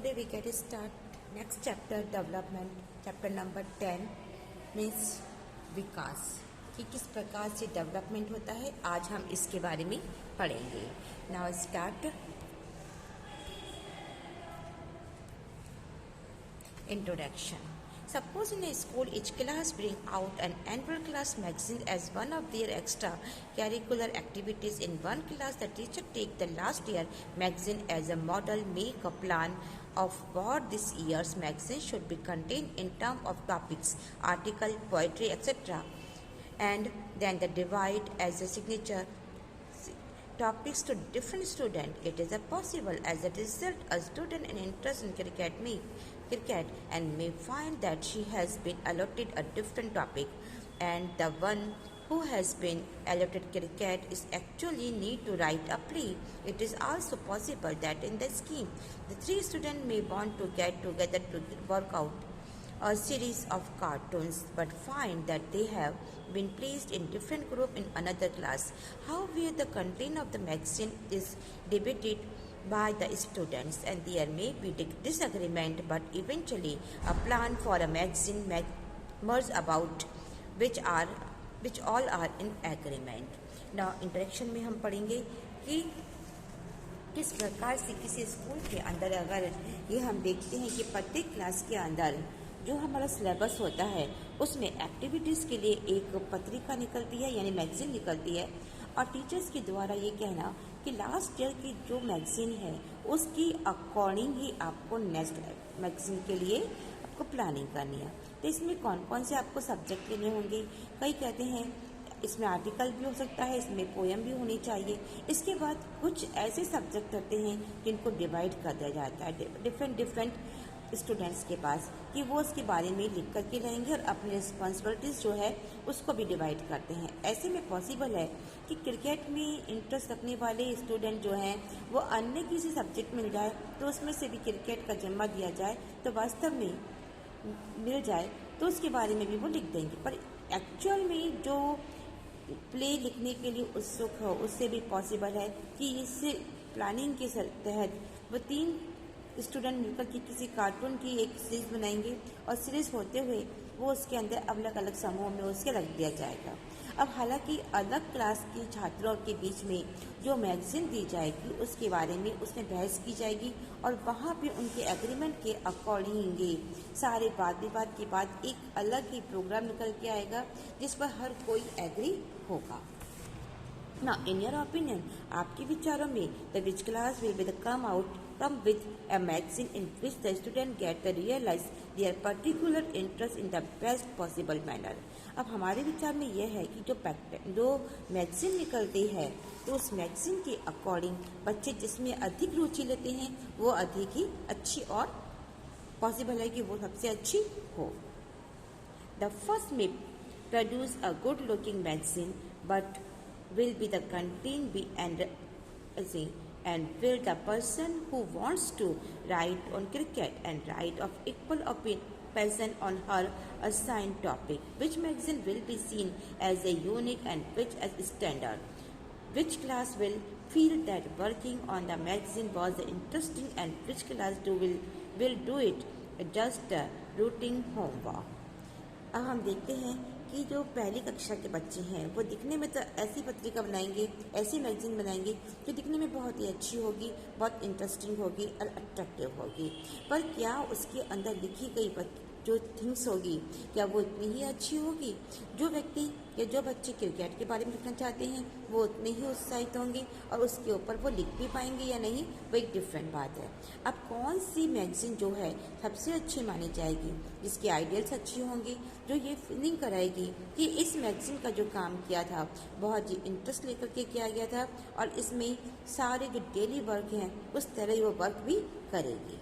today we get start next chapter development, chapter number 10 means विकास कि किस प्रकार से डेवलपमेंट होता है। आज हम इसके बारे में पढ़ेंगे। Now start. Introduction. Suppose in a school each class bring out an annual class magazine as one of their extra curricular activities. In one class, the teacher take the last year magazine as a model, make a plan of what this year's magazine should be contained in terms of topics, article, poetry, etc. And then the divide as a signature topics to different students. It is possible as a result a student in interest in cricket and may find that she has been allotted a different topic, and the one who has been allotted cricket is actually need to write a play. It is also possible that in the scheme the three students may want to get together to work out a series of cartoons but find that they have been placed in different group in another class. However, the content of the magazine is debated by the students and there may be disagreement, but eventually a plan for a magazine merge about which all are in agreement. Now introduction में हम पढ़ेंगे कि किस प्रकार से किसी school के अंदर अगर ये हम देखते हैं कि प्रत्येक क्लास के अंदर जो हमारा सिलेबस होता है उसमें एक्टिविटीज़ के लिए एक पत्रिका निकलती है यानी मैगज़ीन निकलती है, और टीचर्स के द्वारा ये कहना कि लास्ट ईयर की जो मैगज़ीन है उसकी अकॉर्डिंग ही आपको नेक्स्ट मैगज़ीन के लिए आपको प्लानिंग करनी है। तो इसमें कौन कौन से आपको सब्जेक्ट लेने होंगे। कई कहते हैं इसमें आर्टिकल भी हो सकता है, इसमें पोएम भी होनी चाहिए। इसके बाद कुछ ऐसे सब्जेक्ट होते हैं जिनको डिवाइड कर दिया जाता है डिफरेंट स्टूडेंट्स के पास कि वो उसके बारे में लिख करके रहेंगे और अपनी रिस्पॉन्सिबिलिटीज़ जो है उसको भी डिवाइड करते हैं। ऐसे में पॉसिबल है कि क्रिकेट में इंटरेस्ट रखने वाले स्टूडेंट जो हैं वो अन्य किसी सब्जेक्ट मिल जाए तो उसमें से भी क्रिकेट का जिम्मा दिया जाए तो वास्तव में मिल जाए तो उसके बारे में भी वो लिख देंगे। पर एक्चुअल में जो प्ले लिखने के लिए उत्सुक हो उससे भी पॉसिबल है कि इससे प्लानिंग के तहत वो तीन स्टूडेंट मिलकर के किसी कार्टून की एक सीरीज बनाएंगे और सीरीज होते हुए वो उसके अंदर अलग अलग समूह में उसके रख दिया जाएगा। अब हालांकि अलग क्लास के छात्रों के बीच में जो मैगज़ीन दी जाएगी उसके बारे में उसमें बहस की जाएगी और वहाँ पे उनके एग्रीमेंट के अकॉर्डिंग सारे वाद विवाद के बाद एक अलग ही प्रोग्राम निकल के आएगा जिस पर हर कोई एग्री होगा। Now, in your opinion, आपके विचारों में the which class will be come with a magazine in which the student get to realize their particular interest in the best possible manner. अब हमारे विचार में यह है कि जो मैगजीन निकलती है तो उस मैगजीन के अकॉर्डिंग बच्चे जिसमें अधिक रुचि लेते हैं वो अधिक ही अच्छी और पॉसिबल है कि वो सबसे अच्छी हो। The first may produce a good looking magazine but will be the content be and will the person who wants to write on cricket and write of equal passion on her assigned topic, which magazine will be seen as a unique and which as standard, which class will feel that working on the magazine was interesting and which class will do it just routine homework. अब हम देखते हैं कि जो पहली कक्षा के बच्चे हैं वो दिखने में तो ऐसी पत्रिका बनाएंगे, ऐसी मैगजीन बनाएंगे जो दिखने में बहुत ही अच्छी होगी, बहुत इंटरेस्टिंग होगी और अट्रैक्टिव होगी, पर क्या उसके अंदर लिखी गई जो थिंग्स होगी क्या वो इतनी ही अच्छी होगी। जो व्यक्ति या जो बच्चे क्रिकेट के बारे में लिखना चाहते हैं वो उतने ही उत्साहित होंगे और उसके ऊपर वो लिख भी पाएंगे या नहीं वो एक डिफरेंट बात है। अब कौन सी मैगजीन जो है सबसे अच्छी मानी जाएगी, जिसकी आइडियल्स अच्छी होंगी, जो ये फीलिंग कराएगी कि इस मैगजीन का जो काम किया था बहुत ही इंटरेस्ट लेकर के किया गया था और इसमें सारे जो डेली वर्क हैं उस तरह वो वर्क भी करेगी।